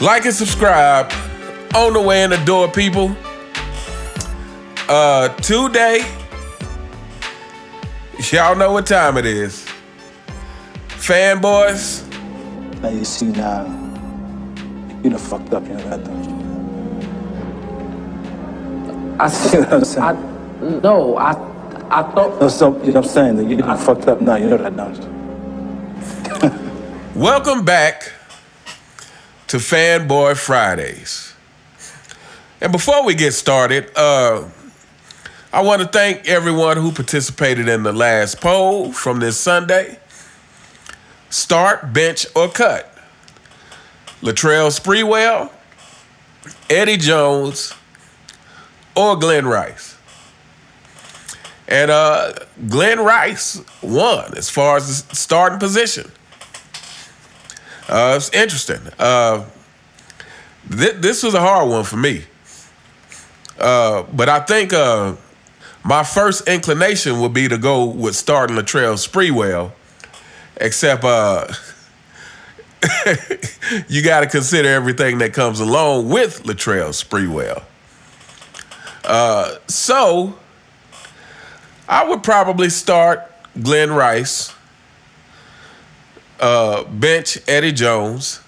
Like and subscribe. On the way in the door, people. Today, y'all know what time it is. Fanboys. Now you see now, you done fucked up, you know that, don't you? I See what I'm saying? I thought. No, so, you know what I'm saying? That you done fucked up now, you know that, don't you? Welcome back to Fanboy Fridays. And before we get started, I want to thank everyone who participated in the last poll from this Sunday. Start, bench, or cut? Latrell Sprewell, Eddie Jones, or Glenn Rice? And Glenn Rice won as far as the starting position. It's interesting. This was a hard one for me. But I think my first inclination would be to go with starting Latrell Sprewell, except you got to consider everything that comes along with Latrell Sprewell. So I would probably start Glenn Rice, bench Eddie Jones,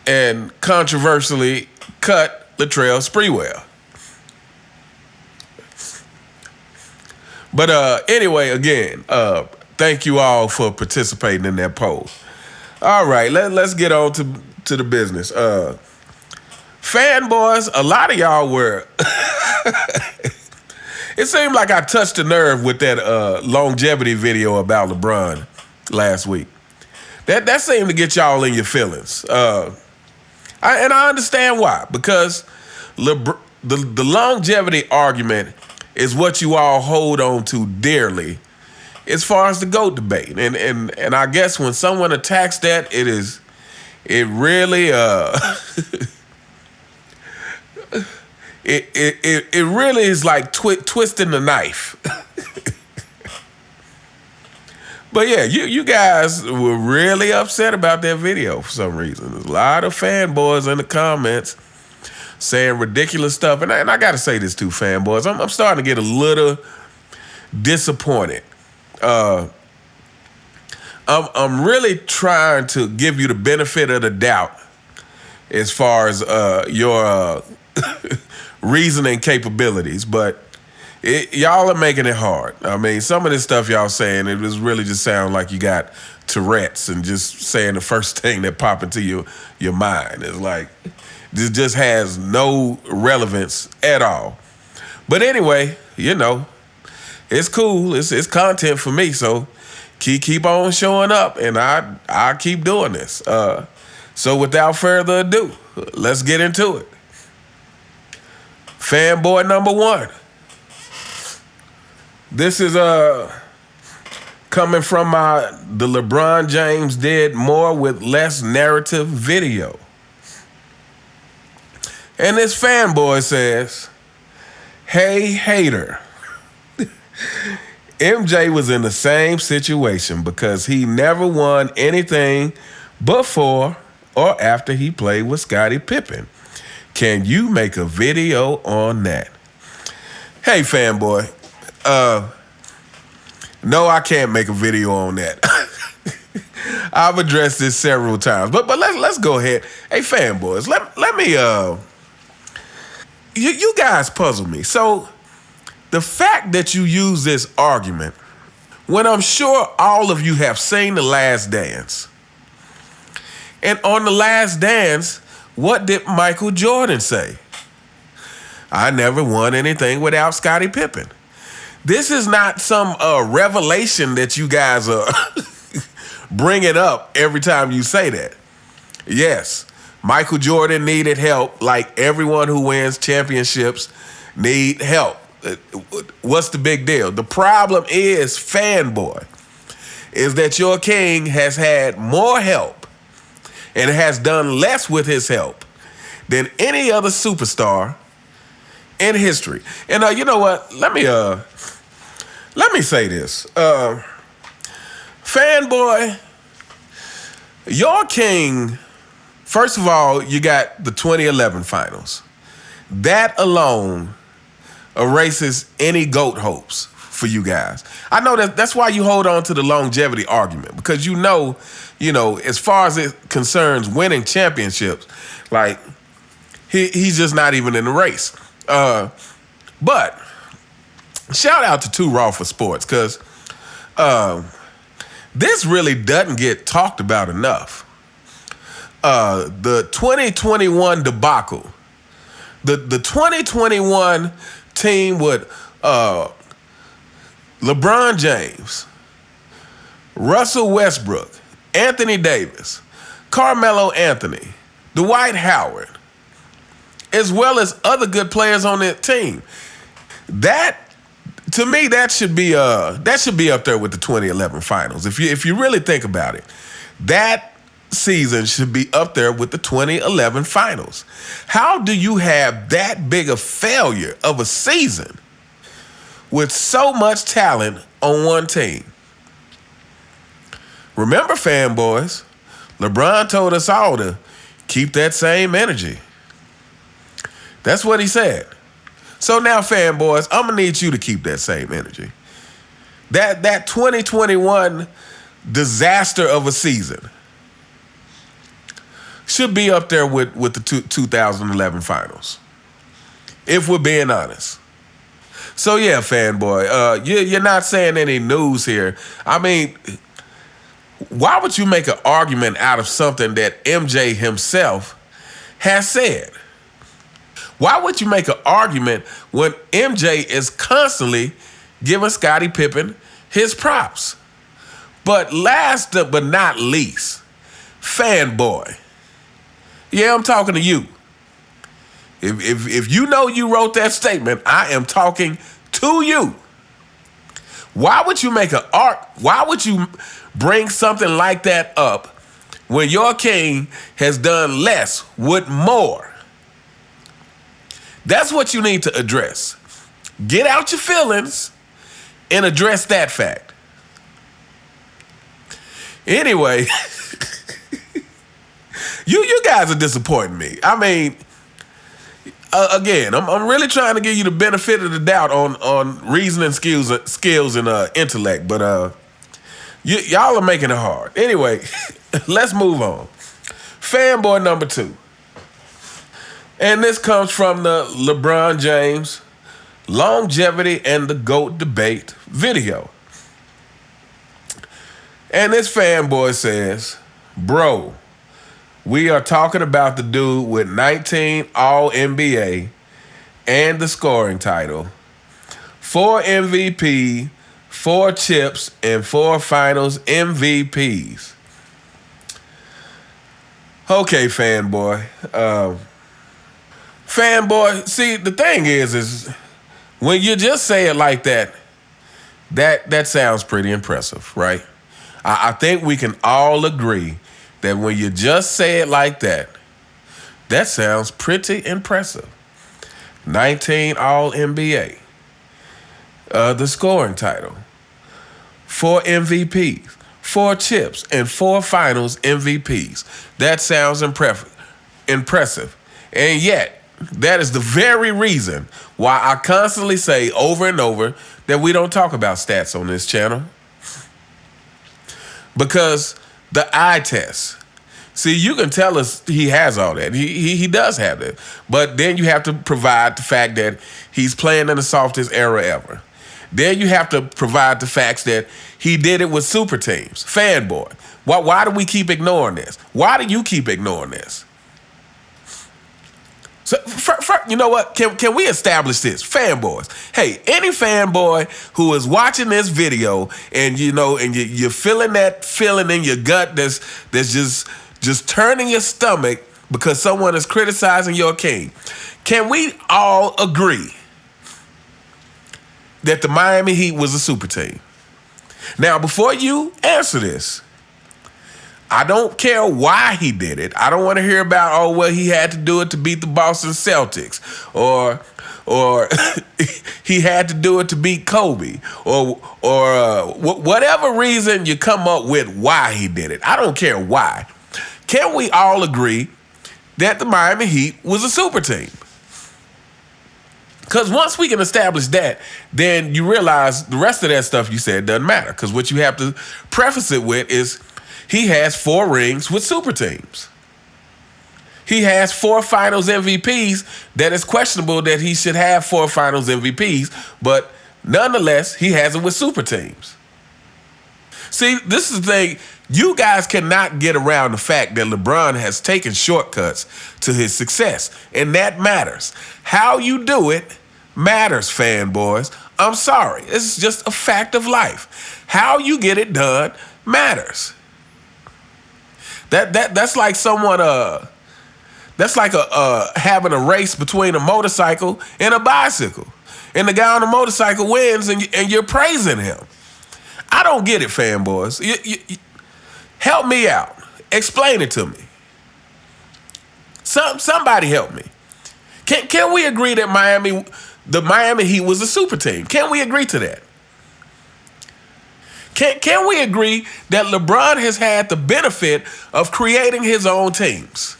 and controversially cut Latrell Sprewell. But anyway, again, thank you all for participating in that poll. All right, let's get on to the business. Fanboys, a lot of y'all were... It seemed like I touched a nerve with that longevity video about LeBron last week. That seemed to get y'all in your feelings. And I understand why. Because the longevity argument is what you all hold on to dearly as far as the GOAT debate. And I guess when someone attacks that, it really it really is like twisting the knife. But yeah, you guys were really upset about that video for some reason. There's a lot of fanboys in the comments saying ridiculous stuff. And I got to say this too, fanboys. I'm starting to get a little disappointed. I'm really trying to give you the benefit of the doubt as far as your reasoning capabilities, but y'all are making it hard. I mean, some of this stuff y'all saying, it was really just sound like you got Tourette's and just saying the first thing that pop into your mind. It's like, this just has no relevance at all. But anyway, you know, it's cool. It's content for me, so keep on showing up, and I keep doing this. So without further ado, let's get into it. Fanboy number one. This is coming from the LeBron James did more with less narrative video. And this fanboy says, "Hey, hater." MJ was in the same situation because he never won anything before or after he played with Scottie Pippen. Can you make a video on that? Hey, fanboy. No, I can't make a video on that. I've addressed this several times, but let's go ahead. Hey, fanboys, let me you guys puzzle me. So the fact that you use this argument when I'm sure all of you have seen The Last Dance, and on The Last Dance, what did Michael Jordan say? I never won anything without Scottie Pippen. This is not some revelation that you guys are bringing up every time you say that. Yes, Michael Jordan needed help like everyone who wins championships need help. What's the big deal? The problem is, fanboy, is that your king has had more help and has done less with his help than any other superstar in history. And you know what? Let me say this. Fanboy, your king First of all, you got the 2011 finals. That alone erases any GOAT hopes for you guys. I know that's why you hold on to the longevity argument, because you know, as far as it concerns winning championships, like he's just not even in the race. But shout out to Too Raw for Sports, because this really doesn't get talked about enough. The 2021 debacle, the 2021 team with LeBron James, Russell Westbrook, Anthony Davis, Carmelo Anthony, Dwight Howard, as well as other good players on that team. That, to me, that should be up there with the 2011 finals. If you really think about it, that season should be up there with the 2011 finals. How do you have that big a failure of a season with so much talent on one team? Remember, fanboys, LeBron told us all to keep that same energy. That's what he said. So now, fanboys, I'm gonna need you to keep that same energy. That 2021 disaster of a season should be up there with the 2011 finals, if we're being honest. So yeah, fanboy, you're not saying any news here. I mean, why would you make an argument out of something that MJ himself has said? Why would you make an argument when MJ is constantly giving Scottie Pippen his props? But last but not least, fanboy. Yeah, I'm talking to you. If you know you wrote that statement, I am talking to you. Why would you why would you bring something like that up when your king has done less with more? That's what you need to address. Get out your feelings and address that fact. Anyway, you guys are disappointing me. I mean, again, I'm really trying to give you the benefit of the doubt on reasoning skills and intellect, but y'all are making it hard. Anyway, let's move on. Fanboy number 2. And this comes from the LeBron James longevity and the GOAT debate video. And this fanboy says, bro, we are talking about the dude with 19 All-NBA and the scoring title, 4 MVP, 4 chips, and 4 finals MVPs. Okay, fanboy. Fanboy, see, the thing is when you just say it like that sounds pretty impressive, right? I think we can all agree that when you just say it like that sounds pretty impressive. 19 All-NBA, the scoring title, 4 MVPs, 4 chips, and 4 finals MVPs. That sounds impressive. And yet, that is the very reason why I constantly say over and over that we don't talk about stats on this channel. Because the eye test. See, you can tell us he has all that. He does have that. But then you have to provide the fact that he's playing in the softest era ever. Then you have to provide the facts that he did it with super teams. Fanboy. Why do we keep ignoring this? Why do you keep ignoring this? So, you know what? Can we establish this? Fanboys. Hey, any fanboy who is watching this video and you're feeling that feeling in your gut that's just turning your stomach because someone is criticizing your king, can we all agree that the Miami Heat was a super team? Now, before you answer this, I don't care why he did it. I don't want to hear about, he had to do it to beat the Boston Celtics, or he had to do it to beat Kobe, or whatever reason you come up with why he did it. I don't care why. Can we all agree that the Miami Heat was a super team. Because once we can establish that, then you realize the rest of that stuff you said doesn't matter. Because what you have to preface it with is he has 4 rings with super teams. He has 4 finals MVPs that is questionable that he should have 4 finals MVPs, but nonetheless, he has it with super teams. See, this is the thing. You guys cannot get around the fact that LeBron has taken shortcuts to his success, and that matters. How you do it matters, fanboys. I'm sorry. It's just a fact of life. How you get it done matters. That's like someone that's like having a race between a motorcycle and a bicycle. And the guy on the motorcycle wins and you're praising him. I don't get it, fanboys. Help me out. Explain it to me. Somebody help me. Can we agree that the Miami Heat was a super team? Can we agree to that? Can we agree that LeBron has had the benefit of creating his own teams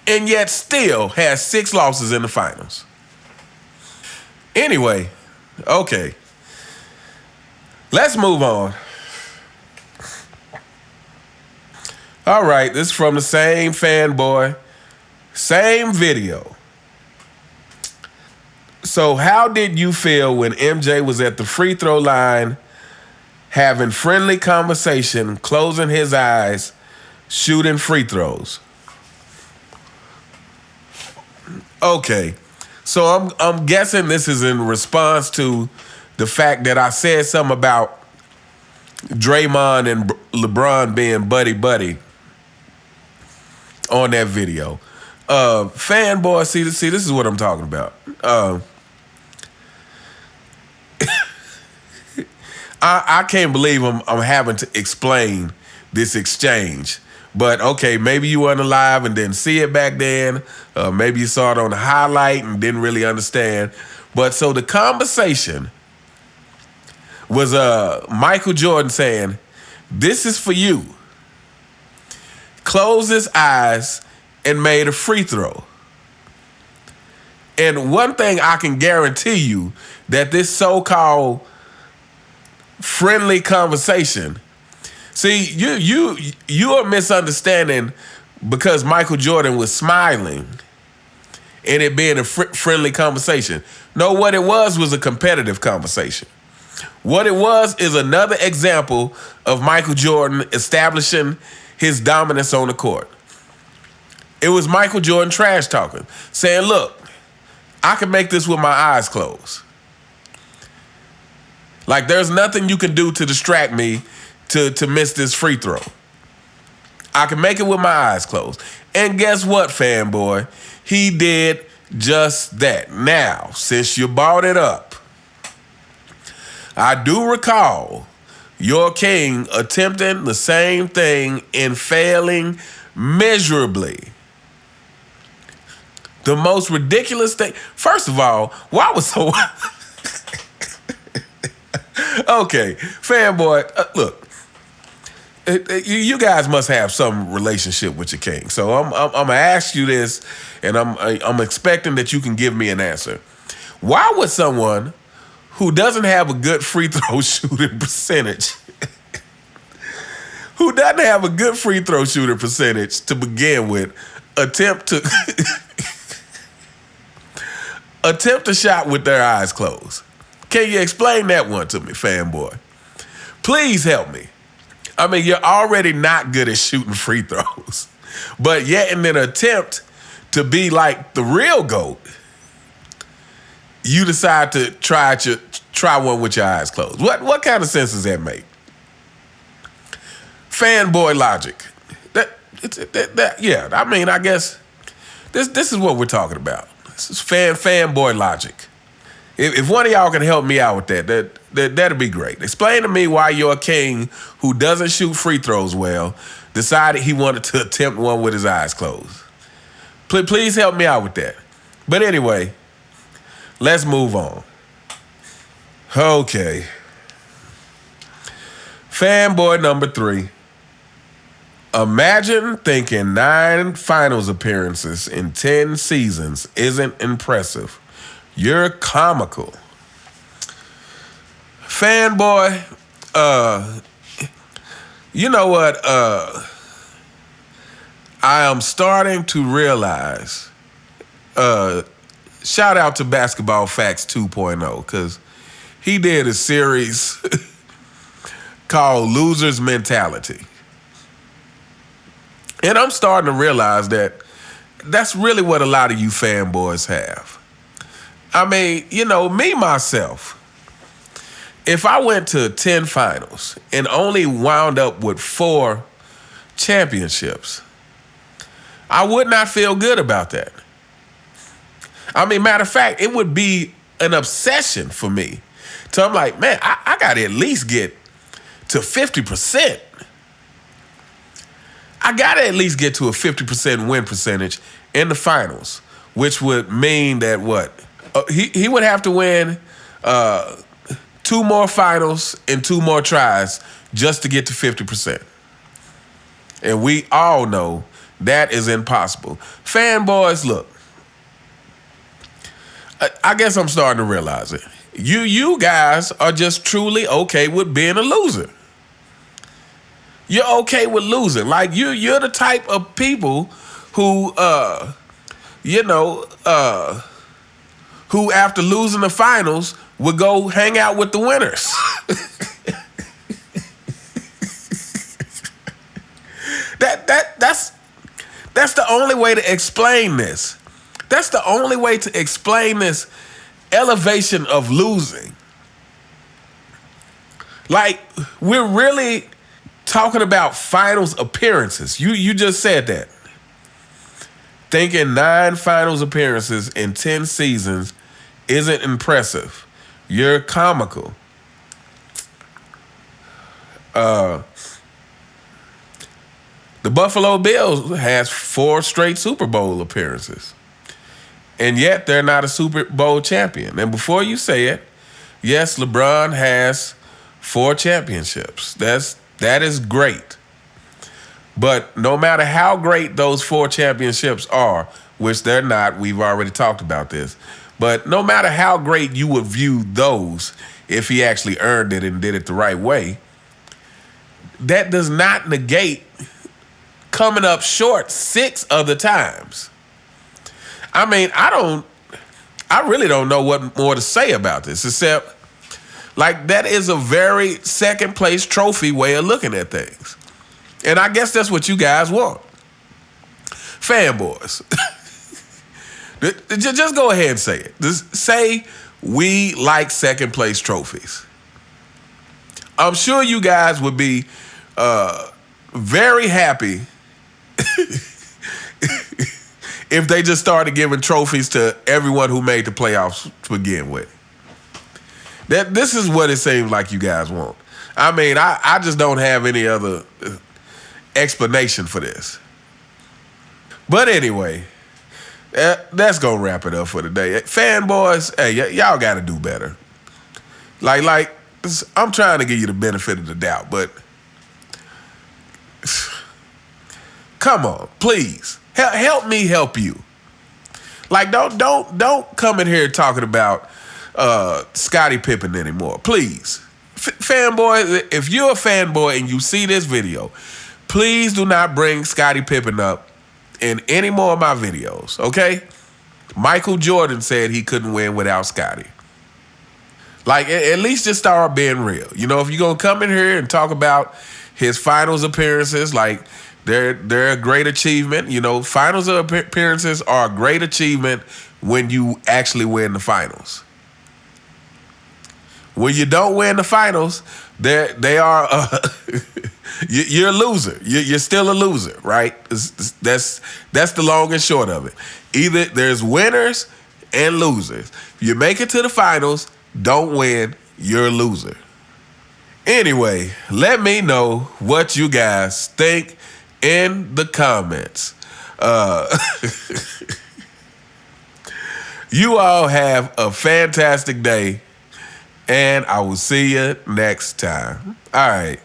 and yet still has 6 losses in the finals? Anyway, okay. Let's move on. All right, this is from the same fanboy, same video. So how did you feel when MJ was at the free throw line having friendly conversation, closing his eyes, shooting free throws? Okay, so I'm guessing this is in response to the fact that I said something about Draymond and LeBron being buddy-buddy on that video. Fanboy, see, this is what I'm talking about. I can't believe I'm having to explain this exchange. But okay, maybe you weren't alive and didn't see it back then. Maybe you saw it on the highlight and didn't really understand. But so the conversation was Michael Jordan saying, "This is for you." Closed his eyes and made a free throw. And one thing I can guarantee you, that this so-called friendly conversation, see, you are misunderstanding because Michael Jordan was smiling and it being a friendly conversation. No, what it was a competitive conversation. What it was is another example of Michael Jordan establishing his dominance on the court. It was Michael Jordan trash talking, saying, look, I can make this with my eyes closed. Like, there's nothing you can do to distract me to miss this free throw. I can make it with my eyes closed. And guess what, fanboy? He did just that. Now, since you brought it up, I do recall your king attempting the same thing and failing miserably. The most ridiculous thing. First of all, why was so... Okay, fanboy, look. You guys must have some relationship with your king. So I'm gonna ask you this, and I'm expecting that you can give me an answer. Why would someone who doesn't have a good free throw shooting percentage, who doesn't have a good free throw shooting percentage to begin with, attempt a shot with their eyes closed? Can you explain that one to me, fanboy? Please help me. I mean, you're already not good at shooting free throws, but yet in an attempt to be like the real GOAT, you decide to try one with your eyes closed. What kind of sense does that make? Fanboy logic. Yeah, I mean, I guess this is what we're talking about. This is fanboy logic. If one of y'all can help me out with that'd be great. Explain to me why your king, who doesn't shoot free throws well, decided he wanted to attempt one with his eyes closed. Please help me out with that. But anyway, let's move on. Okay. Fanboy number 3. Imagine thinking 9 finals appearances in 10 seasons isn't impressive. You're comical. Fanboy, you know what? I am starting to realize, shout out to Basketball Facts 2.0, because he did a series called Loser's Mentality. And I'm starting to realize that that's really what a lot of you fanboys have. I mean, you know, me, myself, if I went to 10 finals and only wound up with 4 championships, I would not feel good about that. I mean, matter of fact, it would be an obsession for me. So I'm like, man, I got to at least get to 50%. I got to at least get to a 50% win percentage in the finals, which would mean that what? He would have to win 2 more finals and 2 more tries just to get to 50%. And we all know that is impossible. Fanboys, look, I guess I'm starting to realize it. You guys are just truly okay with being a loser. You're okay with losing. Like you're the type of people who who after losing the finals would go hang out with the winners. That's the only way to explain this. That's the only way to explain this elevation of losing. Like, we're really talking about finals appearances. You just said that. Thinking 9 finals appearances in 10 seasons isn't impressive. You're comical. The Buffalo Bills has 4 straight Super Bowl appearances. And yet they're not a Super Bowl champion. And before you say it, yes, LeBron has 4 championships. That is great. But no matter how great those 4 championships are, which they're not, we've already talked about this, but no matter how great you would view those, if he actually earned it and did it the right way, that does not negate coming up short 6 other times. I mean, I really don't know what more to say about this, except, like, that is a very second place trophy way of looking at things. And I guess that's what you guys want. Fanboys. Just go ahead and say it. Just say we like second place trophies. I'm sure you guys would be very happy if they just started giving trophies to everyone who made the playoffs to begin with. This is what it seems like you guys want. I mean, I just don't have any other explanation for this. But anyway, that's going to wrap it up for today. Fanboys, hey, y'all got to do better. Like, I'm trying to give you the benefit of the doubt, but come on, please. Help me help you. Like, don't come in here talking about Scottie Pippen anymore, please. Fanboy, if you're a fanboy and you see this video, please do not bring Scottie Pippen up in any more of my videos, okay? Michael Jordan said he couldn't win without Scottie. Like, at least just start being real. You know, if you're going to come in here and talk about his finals appearances, like, they're a great achievement. You know, finals appearances are a great achievement when you actually win the finals. When you don't win the finals, they are you're a loser. You're still a loser, right? That's the long and short of it. Either there's winners and losers. If you make it to the finals, don't win, you're a loser. Anyway, let me know what you guys think in the comments. You all have a fantastic day, and I will see you next time. All right.